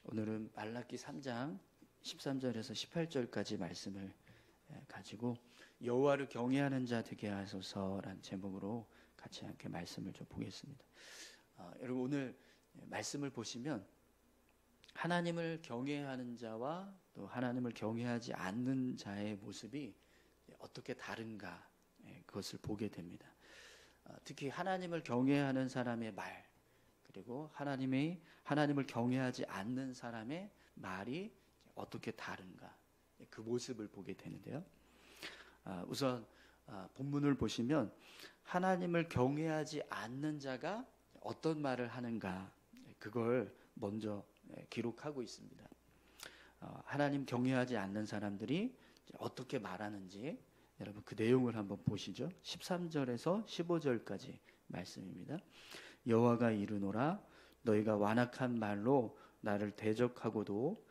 오늘은 말라기 3장 13절에서 18절까지 말씀을 가지고 여호와를 경외하는 자 되게 하소서라는 제목으로 같이 함께 말씀을 좀 보겠습니다. 여러분 오늘 말씀을 보시면 하나님을 경외하는 자와 또 하나님을 경외하지 않는 자의 모습이 어떻게 다른가 그것을 보게 됩니다. 특히 하나님을 경외하는 사람의 말 그리고 하나님을 경외하지 않는 사람의 말이 어떻게 다른가 그 모습을 보게 되는데요. 우선 본문을 보시면 하나님을 경외하지 않는 자가 어떤 말을 하는가 그걸 먼저 기록하고 있습니다. 하나님 경외하지 않는 사람들이 어떻게 말하는지 여러분 그 내용을 한번 보시죠. 13절에서 15절까지 말씀입니다. 여호와가 이르노라 너희가 완악한 말로 나를 대적하고도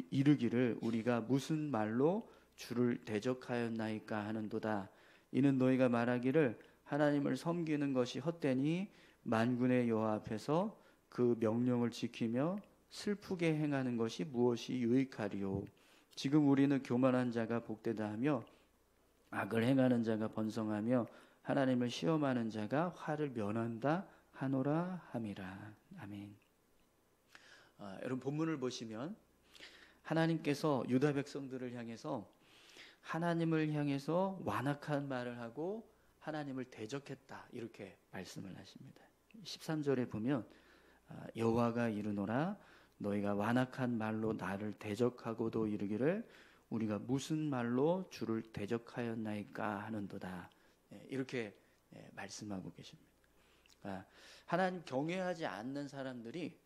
이르기를 우리가 무슨 말로 주를 대적하였나이까 하는도다. 이는 너희가 말하기를 하나님을 섬기는 것이 헛되니 만군의 여호와 앞에서 그 명령을 지키며 슬프게 행하는 것이 무엇이 유익하리요. 지금 우리는 교만한 자가 복되다 하며 악을 행하는 자가 번성하며 하나님을 시험하는 자가 화를 면한다 하노라 함이라. 아멘. 여러분 본문을 보시면 하나님께서 유다 백성들을 향해서 하나님을 향해서 완악한 말을 하고 하나님을 대적했다 이렇게 말씀을 하십니다. 13절에 보면 여호와가 이르노라 너희가 완악한 말로 나를 대적하고도 이르기를 우리가 무슨 말로 주를 대적하였나이까 하는도다 이렇게 말씀하고 계십니다. 하나님 경외하지 않는 사람들이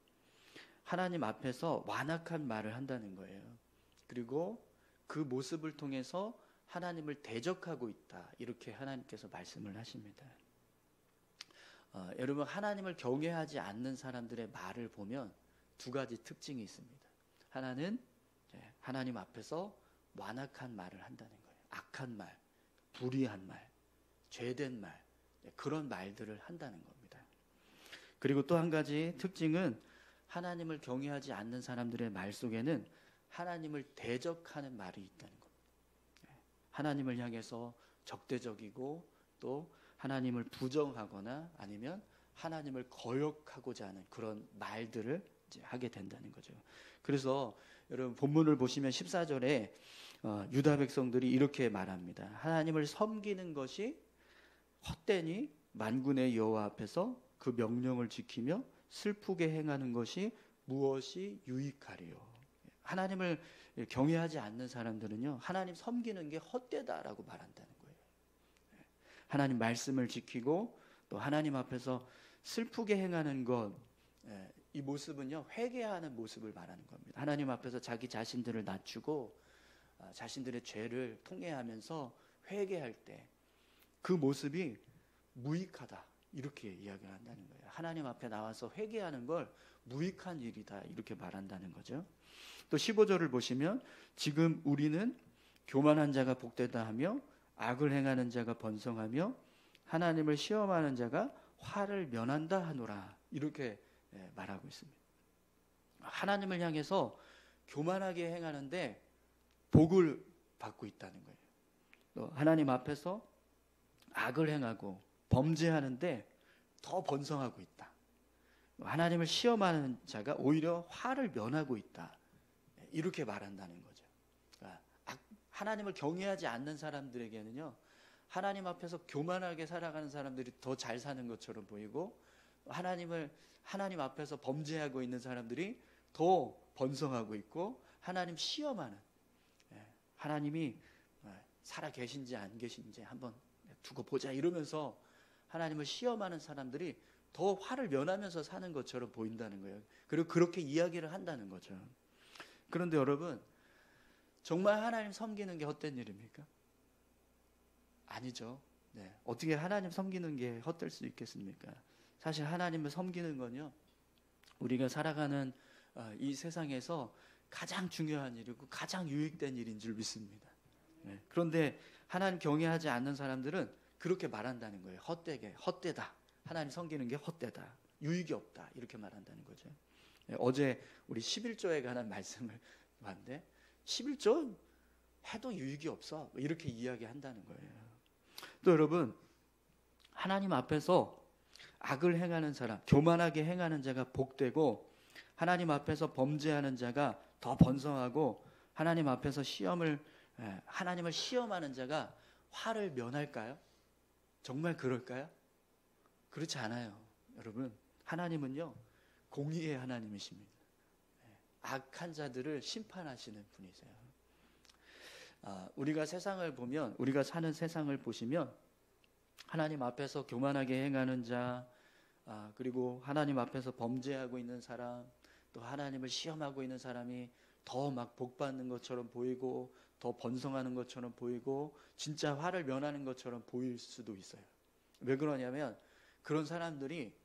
하나님 앞에서 완악한 말을 한다는 거예요. 그리고 그 모습을 통해서 하나님을 대적하고 있다 이렇게 하나님께서 말씀을 하십니다. 여러분 하나님을 경외하지 않는 사람들의 말을 보면 두 가지 특징이 있습니다. 하나는 하나님 앞에서 완악한 말을 한다는 거예요. 악한 말, 불의한 말, 죄된 말 그런 말들을 한다는 겁니다. 그리고 또 한 가지 특징은 하나님을 경외하지 않는 사람들의 말 속에는 하나님을 대적하는 말이 있다는 겁니다. 하나님을 향해서 적대적이고 또 하나님을 부정하거나 아니면 하나님을 거역하고자 하는 그런 말들을 이제 하게 된다는 거죠. 그래서 여러분 본문을 보시면 14절에 유다 백성들이 이렇게 말합니다. 하나님을 섬기는 것이 헛되니 만군의 여호와 앞에서 그 명령을 지키며 슬프게 행하는 것이 무엇이 유익하리요. 하나님을 경외하지 않는 사람들은요 하나님 섬기는 게 헛되다라고 말한다는 거예요. 하나님 말씀을 지키고 또 하나님 앞에서 슬프게 행하는 것 이 모습은요 회개하는 모습을 말하는 겁니다. 하나님 앞에서 자기 자신들을 낮추고 자신들의 죄를 통회하면서 회개할 때 그 모습이 무익하다 이렇게 이야기를 한다는 거예요. 하나님 앞에 나와서 회개하는 걸 무익한 일이다 이렇게 말한다는 거죠. 또 15절을 보시면 지금 우리는 교만한 자가 복되다 하며 악을 행하는 자가 번성하며 하나님을 시험하는 자가 화를 면한다 하노라 이렇게 말하고 있습니다. 하나님을 향해서 교만하게 행하는데 복을 받고 있다는 거예요. 또 하나님 앞에서 악을 행하고 범죄하는데 더 번성하고 있다. 하나님을 시험하는 자가 오히려 화를 면하고 있다. 이렇게 말한다는 거죠. 하나님을 경외하지 않는 사람들에게는요, 하나님 앞에서 교만하게 살아가는 사람들이 더 잘 사는 것처럼 보이고, 하나님 앞에서 범죄하고 있는 사람들이 더 번성하고 있고, 하나님 시험하는, 하나님이 살아 계신지 안 계신지 한번 두고 보자 이러면서 하나님을 시험하는 사람들이 더 화를 면하면서 사는 것처럼 보인다는 거예요. 그리고 그렇게 이야기를 한다는 거죠. 그런데 여러분, 정말 하나님 섬기는 게 헛된 일입니까? 아니죠. 어떻게 하나님 섬기는 게 헛될 수 있겠습니까? 사실 하나님을 섬기는 건요, 우리가 살아가는 이 세상에서 가장 중요한 일이고 가장 유익된 일인 줄 믿습니다. 그런데 하나님 경외하지 않는 사람들은 그렇게 말한다는 거예요. 헛되다. 하나님 섬기는 게 헛되다. 유익이 없다. 이렇게 말한다는 거죠. 어제 우리 11조에 관한 말씀을 봤는데 11조 해도 유익이 없어 이렇게 이야기한다는 거예요. 또 여러분, 하나님 앞에서 악을 행하는 사람, 교만하게 행하는 자가 복되고 하나님 앞에서 범죄하는 자가 더 번성하고 하나님 앞에서 하나님을 시험하는 자가 화를 면할까요? 정말 그럴까요? 그렇지 않아요. 여러분, 하나님은요 공의의 하나님이십니다. 악한 자들을 심판하시는 분이세요. 우리가 세상을 보면, 우리가 사는 세상을 보시면 하나님 앞에서 교만하게 행하는 자, 그리고 하나님 앞에서 범죄하고 있는 사람, 또 하나님을 시험하고 있는 사람이 더 막 복받는 것처럼 보이고 더 번성하는 것처럼 보이고 진짜 화를 면하는 것처럼 보일 수도 있어요. 왜 그러냐면 그런 사람들이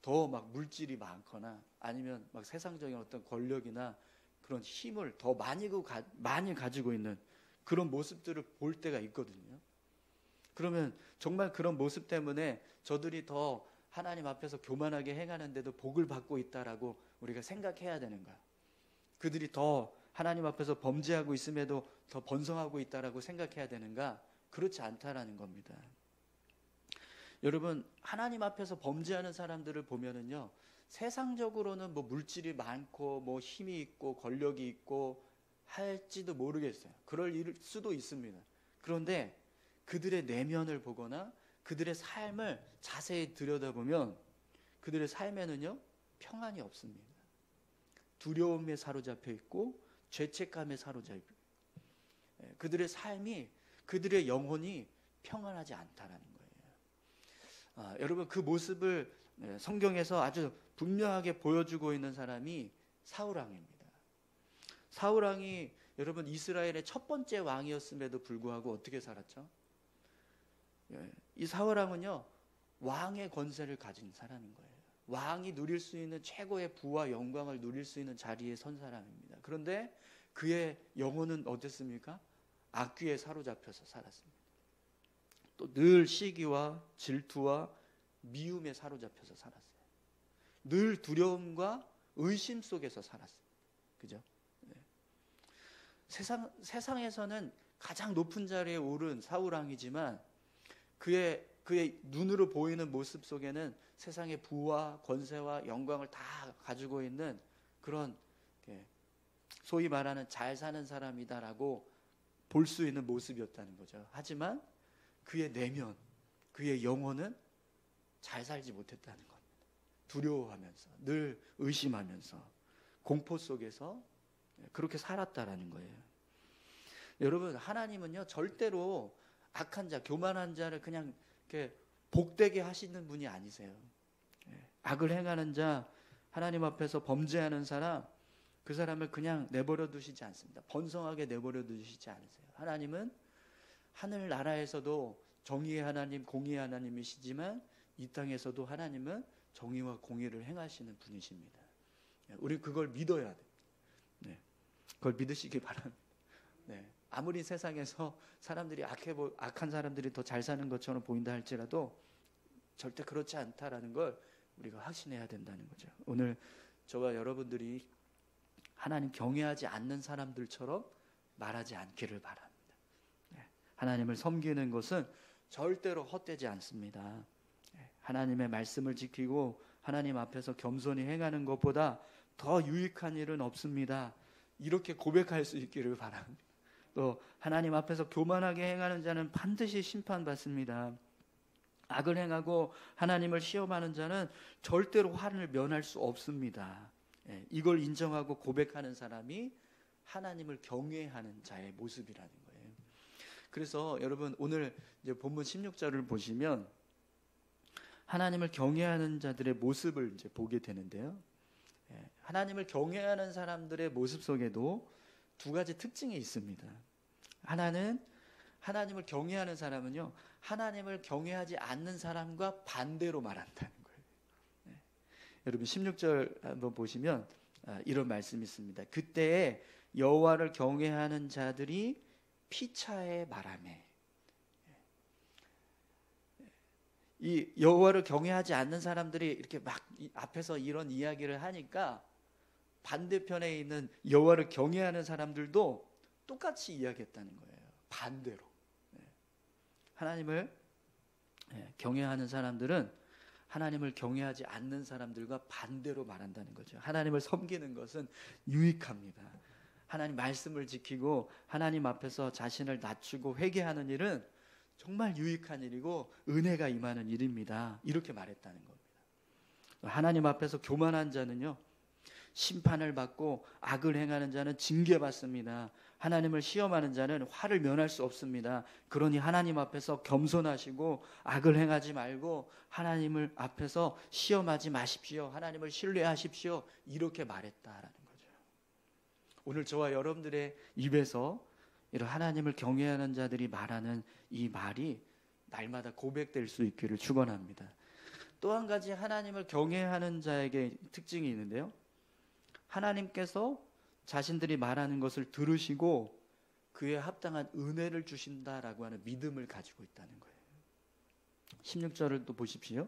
더 막 물질이 많거나 아니면 막 세상적인 어떤 권력이나 그런 힘을 더 많이 가지고 있는 그런 모습들을 볼 때가 있거든요. 그러면 정말 그런 모습 때문에 저들이 더 하나님 앞에서 교만하게 행하는데도 복을 받고 있다라고 우리가 생각해야 되는 거야. 그들이 더 하나님 앞에서 범죄하고 있음에도 더 번성하고 있다라고 생각해야 되는가? 그렇지 않다라는 겁니다. 여러분, 하나님 앞에서 범죄하는 사람들을 보면은요, 세상적으로는 뭐 물질이 많고 뭐 힘이 있고 권력이 있고 할지도 모르겠어요. 그럴 수도 있습니다. 그런데 그들의 내면을 보거나 그들의 삶을 자세히 들여다보면 그들의 삶에는요 평안이 없습니다. 두려움에 사로잡혀 있고 죄책감에 사로잡혀 있고 그들의 삶이, 그들의 영혼이 평안하지 않다라는 거예요. 여러분, 그 모습을 성경에서 아주 분명하게 보여주고 있는 사람이 사울왕입니다. 사울왕이 여러분 이스라엘의 첫 번째 왕이었음에도 불구하고 어떻게 살았죠? 이 사울왕은요 왕의 권세를 가진 사람인 거예요. 왕이 누릴 수 있는 최고의 부와 영광을 누릴 수 있는 자리에 선 사람입니다. 그런데 그의 영혼은 어땠습니까? 악귀에 사로잡혀서 살았습니다. 또 늘 시기와 질투와 미움에 사로잡혀서 살았어요. 늘 두려움과 의심 속에서 살았습니다. 그죠? 네. 세상에서는 가장 높은 자리에 오른 사울왕이지만 그의 눈으로 보이는 모습 속에는 세상의 부와 권세와 영광을 다 가지고 있는 그런 소위 말하는 잘 사는 사람이다라고 볼 수 있는 모습이었다는 거죠. 하지만 그의 내면, 그의 영혼은 잘 살지 못했다는 겁니다. 두려워하면서, 늘 의심하면서, 공포 속에서 그렇게 살았다라는 거예요. 여러분, 하나님은요 절대로 악한 자, 교만한 자를 그냥 이렇게 복되게 하시는 분이 아니세요. 악을 행하는 자, 하나님 앞에서 범죄하는 사람, 그 사람을 그냥 내버려 두시지 않습니다. 번성하게 내버려 두시지 않으세요. 하나님은 하늘나라에서도 정의의 하나님, 공의의 하나님이시지만 이 땅에서도 하나님은 정의와 공의를 행하시는 분이십니다. 우리 그걸 믿어야 돼요. 네. 그걸 믿으시기 바랍니다. 네. 아무리 세상에서 사람들이 악한 사람들이 더 잘 사는 것처럼 보인다 할지라도 절대 그렇지 않다라는 걸 우리가 확신해야 된다는 거죠. 오늘 저와 여러분들이 하나님 경외하지 않는 사람들처럼 말하지 않기를 바랍니다. 하나님을 섬기는 것은 절대로 헛되지 않습니다. 하나님의 말씀을 지키고 하나님 앞에서 겸손히 행하는 것보다 더 유익한 일은 없습니다. 이렇게 고백할 수 있기를 바랍니다. 또 하나님 앞에서 교만하게 행하는 자는 반드시 심판받습니다. 악을 행하고 하나님을 시험하는 자는 절대로 화를 면할 수 없습니다. 이걸 인정하고 고백하는 사람이 하나님을 경외하는 자의 모습이라는 거예요. 그래서 여러분 오늘 이제 본문 16절을 보시면 하나님을 경외하는 자들의 모습을 이제 보게 되는데요. 하나님을 경외하는 사람들의 모습 속에도 두 가지 특징이 있습니다. 하나는 하나님을 경외하는 사람은요, 하나님을 경외하지 않는 사람과 반대로 말한다는 거예요. 여러분 16절 한번 보시면 이런 말씀이 있습니다. 그때에 여호와를 경외하는 자들이 피차에 말하매. 이 여호와를 경외하지 않는 사람들이 이렇게 막 앞에서 이런 이야기를 하니까 반대편에 있는 여호와를 경외하는 사람들도 똑같이 이야기했다는 거예요. 반대로. 하나님을 경외하는 사람들은 하나님을 경외하지 않는 사람들과 반대로 말한다는 거죠. 하나님을 섬기는 것은 유익합니다. 하나님 말씀을 지키고 하나님 앞에서 자신을 낮추고 회개하는 일은 정말 유익한 일이고 은혜가 임하는 일입니다. 이렇게 말했다는 겁니다. 하나님 앞에서 교만한 자는요, 심판을 받고 악을 행하는 자는 징계받습니다. 하나님을 시험하는 자는 화를 면할 수 없습니다. 그러니 하나님 앞에서 겸손하시고 악을 행하지 말고 하나님을 앞에서 시험하지 마십시오. 하나님을 신뢰하십시오. 이렇게 말했다라는 거죠. 오늘 저와 여러분들의 입에서 이런 하나님을 경외하는 자들이 말하는 이 말이 날마다 고백될 수 있기를 축원합니다. 또 한 가지 하나님을 경외하는 자에게 특징이 있는데요. 하나님께서 자신들이 말하는 것을 들으시고 그에 합당한 은혜를 주신다라고 하는 믿음을 가지고 있다는 거예요. 16절을 또 보십시오.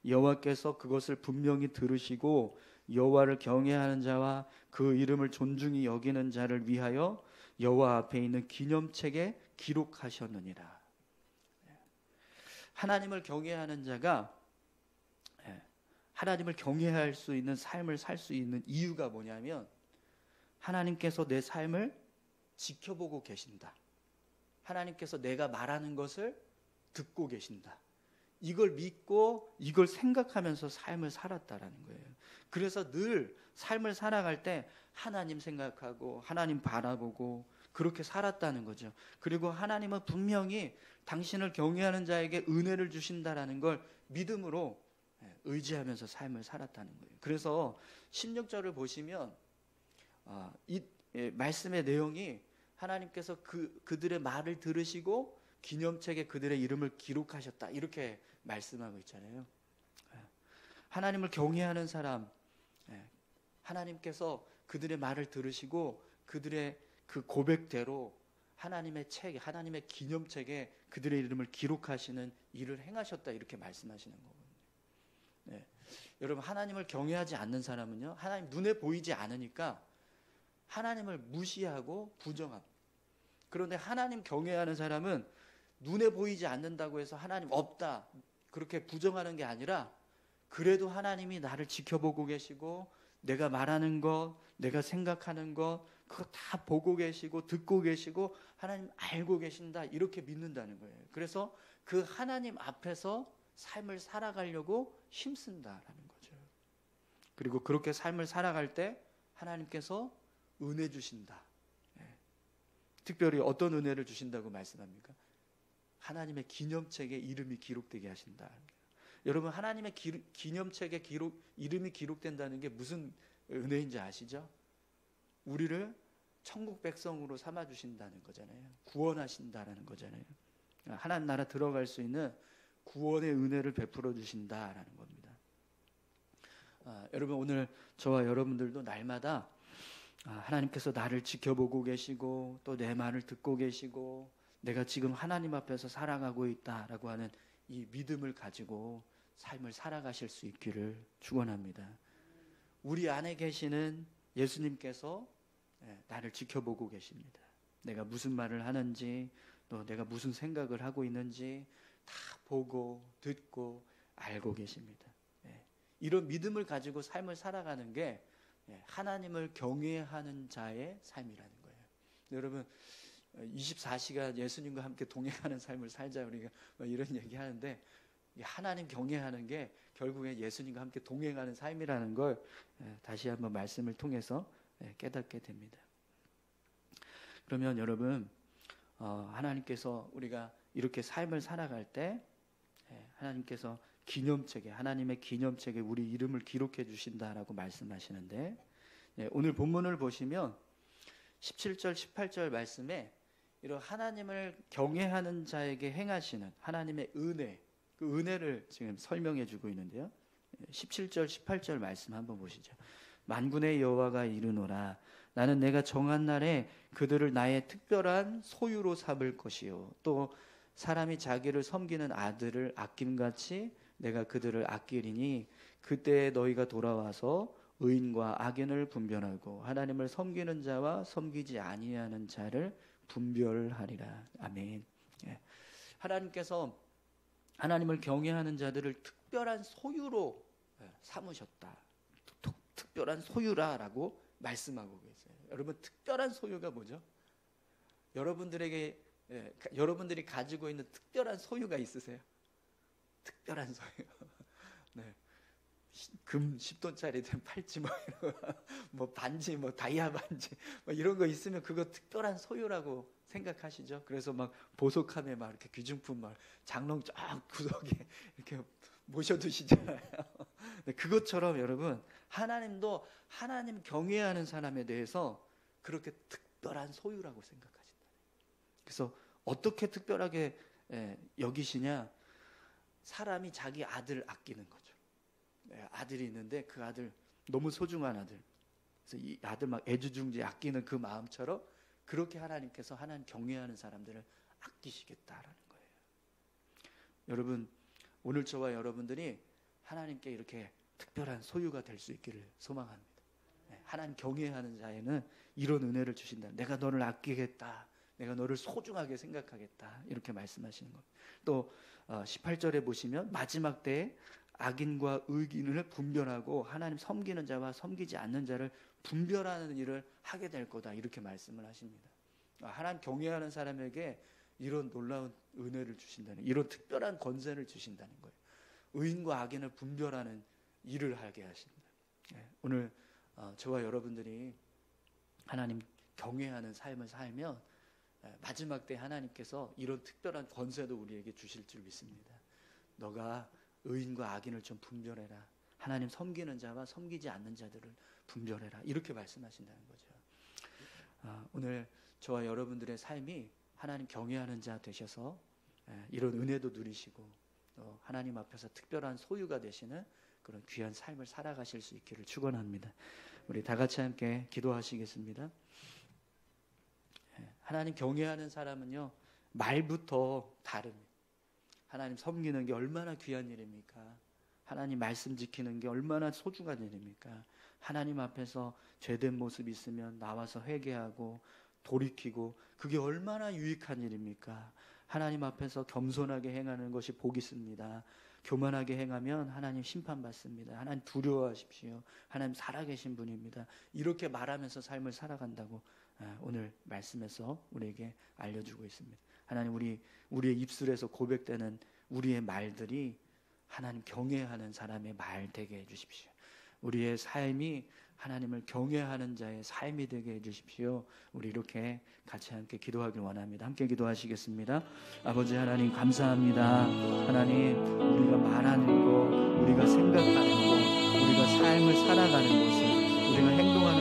여호와께서 그것을 분명히 들으시고 여호와를 경외하는 자와 그 이름을 존중히 여기는 자를 위하여 여호와 앞에 있는 기념책에 기록하셨느니라. 하나님을 경외하는 자가 하나님을 경외할 수 있는 삶을 살 수 있는 이유가 뭐냐면 하나님께서 내 삶을 지켜보고 계신다. 하나님께서 내가 말하는 것을 듣고 계신다. 이걸 믿고 이걸 생각하면서 삶을 살았다라는 거예요. 그래서 늘 삶을 살아갈 때 하나님 생각하고 하나님 바라보고 그렇게 살았다는 거죠. 그리고 하나님은 분명히 당신을 경외하는 자에게 은혜를 주신다라는 걸 믿음으로 의지하면서 삶을 살았다는 거예요. 그래서 16절을 보시면 이 말씀의 내용이 하나님께서 그들의 말을 들으시고 기념책에 그들의 이름을 기록하셨다 이렇게 말씀하고 있잖아요. 하나님을 경외하는 사람, 하나님께서 그들의 말을 들으시고 그들의 그 고백대로 하나님의 책, 하나님의 기념책에 그들의 이름을 기록하시는 일을 행하셨다 이렇게 말씀하시는 거거든요. 여러분 하나님을 경외하지 않는 사람은요, 하나님 눈에 보이지 않으니까 하나님을 무시하고 부정합니다. 그런데 하나님 경외하는 사람은 눈에 보이지 않는다고 해서 하나님 없다 그렇게 부정하는 게 아니라 그래도 하나님이 나를 지켜보고 계시고 내가 말하는 것, 내가 생각하는 것 그거 다 보고 계시고 듣고 계시고 하나님 알고 계신다 이렇게 믿는다는 거예요. 그래서 그 하나님 앞에서 삶을 살아가려고 힘쓴다라는 거죠. 그리고 그렇게 삶을 살아갈 때 하나님께서 은혜 주신다. 특별히 어떤 은혜를 주신다고 말씀합니까? 하나님의 기념책에 이름이 기록되게 하신다. 여러분 하나님의 기념책에 이름이 기록된다는 게 무슨 은혜인지 아시죠? 우리를 천국 백성으로 삼아주신다는 거잖아요. 구원하신다라는 거잖아요. 하나님 나라 들어갈 수 있는 구원의 은혜를 베풀어 주신다라는 겁니다. 여러분 오늘 저와 여러분들도 날마다 하나님께서 나를 지켜보고 계시고 또 내 말을 듣고 계시고 내가 지금 하나님 앞에서 살아가고 있다라고 하는 이 믿음을 가지고 삶을 살아가실 수 있기를 축원합니다. 우리 안에 계시는 예수님께서 나를 지켜보고 계십니다. 내가 무슨 말을 하는지 또 내가 무슨 생각을 하고 있는지 다 보고 듣고 알고 계십니다. 이런 믿음을 가지고 삶을 살아가는 게 하나님을 경외하는 자의 삶이라는 거예요. 여러분 24시간 예수님과 함께 동행하는 삶을 살자 우리가 이런 얘기하는데 하나님 경외하는 게 결국에 예수님과 함께 동행하는 삶이라는 걸 다시 한번 말씀을 통해서 깨닫게 됩니다. 그러면 여러분 하나님께서 우리가 이렇게 삶을 살아갈 때 하나님께서 하나님의 기념책에 우리 이름을 기록해 주신다라고 말씀하시는데 오늘 본문을 보시면 17절 18절 말씀에 이런 하나님을 경외하는 자에게 행하시는 하나님의 은혜 그 은혜를 지금 설명해 주고 있는데요. 17절 18절 말씀 한번 보시죠. 만군의 여호와가 이르노라 나는 내가 정한 날에 그들을 나의 특별한 소유로 삼을 것이요 또 사람이 자기를 섬기는 아들을 아낌같이 내가 그들을 아끼리니 그때 너희가 돌아와서 의인과 악인을 분별하고 하나님을 섬기는 자와 섬기지 아니하는 자를 분별하리라. 아멘. 예. 하나님께서 하나님을 경외하는 자들을 특별한 소유로 삼으셨다. 특별한 소유라라고 말씀하고 계세요. 여러분, 특별한 소유가 뭐죠? 여러분들이 가지고 있는 특별한 소유가 있으세요? 특별한 소유. 네. 금 10돈짜리 된 팔찌 뭐 반지 다이아 반지 이런 거 있으면 그거 특별한 소유라고 생각하시죠? 그래서 막 보석함에 막 이렇게 귀중품 막 장롱 쫙 구석에 이렇게 모셔두시잖아요. 그것처럼 여러분, 하나님도 하나님 경외하는 사람에 대해서 그렇게 특별한 소유라고 생각하신다. 그래서 어떻게 특별하게 여기시냐? 사람이 자기 아들 아끼는 거죠. 아들이 있는데 그 아들 너무 소중한 아들, 그래서 이 아들 막 애지중지 아끼는 그 마음처럼 그렇게 하나님께서 하나님 경외하는 사람들을 아끼시겠다라는 거예요. 여러분, 오늘 저와 여러분들이 하나님께 이렇게 특별한 소유가 될 수 있기를 소망합니다. 하나님 경외하는 자에는 이런 은혜를 주신다. 내가 너를 아끼겠다. 내가 너를 소중하게 생각하겠다. 이렇게 말씀하시는 겁니다. 또 18절에 보시면 마지막 때에 악인과 의인을 분별하고 하나님 섬기는 자와 섬기지 않는 자를 분별하는 일을 하게 될 거다. 이렇게 말씀을 하십니다. 하나님 경외하는 사람에게 이런 놀라운 은혜를 주신다는, 이런 특별한 권세를 주신다는 거예요. 의인과 악인을 분별하는 일을 하게 하신다. 오늘 저와 여러분들이 하나님 경외하는 삶을 살면 마지막 때 하나님께서 이런 특별한 권세도 우리에게 주실 줄 믿습니다. 너가 의인과 악인을 좀 분별해라. 하나님 섬기는 자와 섬기지 않는 자들을 분별해라. 이렇게 말씀하신다는 거죠. 오늘 저와 여러분들의 삶이 하나님 경외하는 자 되셔서 이런 은혜도 누리시고 또 하나님 앞에서 특별한 소유가 되시는 그런 귀한 삶을 살아가실 수 있기를 축원합니다. 우리 다 같이 함께 기도하시겠습니다. 하나님 경외하는 사람은요, 말부터 다릅니다. 하나님 섬기는 게 얼마나 귀한 일입니까? 하나님 말씀 지키는 게 얼마나 소중한 일입니까? 하나님 앞에서 죄된 모습이 있으면 나와서 회개하고 돌이키고 그게 얼마나 유익한 일입니까? 하나님 앞에서 겸손하게 행하는 것이 복이 있습니다. 교만하게 행하면 하나님 심판받습니다. 하나님 두려워하십시오. 하나님 살아계신 분입니다. 이렇게 말하면서 삶을 살아간다고 오늘 말씀에서 우리에게 알려주고 있습니다. 하나님, 우리의 입술에서 고백되는 우리의 말들이 하나님 경외하는 사람의 말 되게 해주십시오. 우리의 삶이 하나님을 경외하는 자의 삶이 되게 해주십시오. 우리 이렇게 같이 함께 기도하길 원합니다. 함께 기도하시겠습니다. 아버지 하나님, 감사합니다. 하나님, 우리가 말하는 것, 우리가 생각하는 것, 우리가 삶을 살아가는 것을, 우리가 행동하는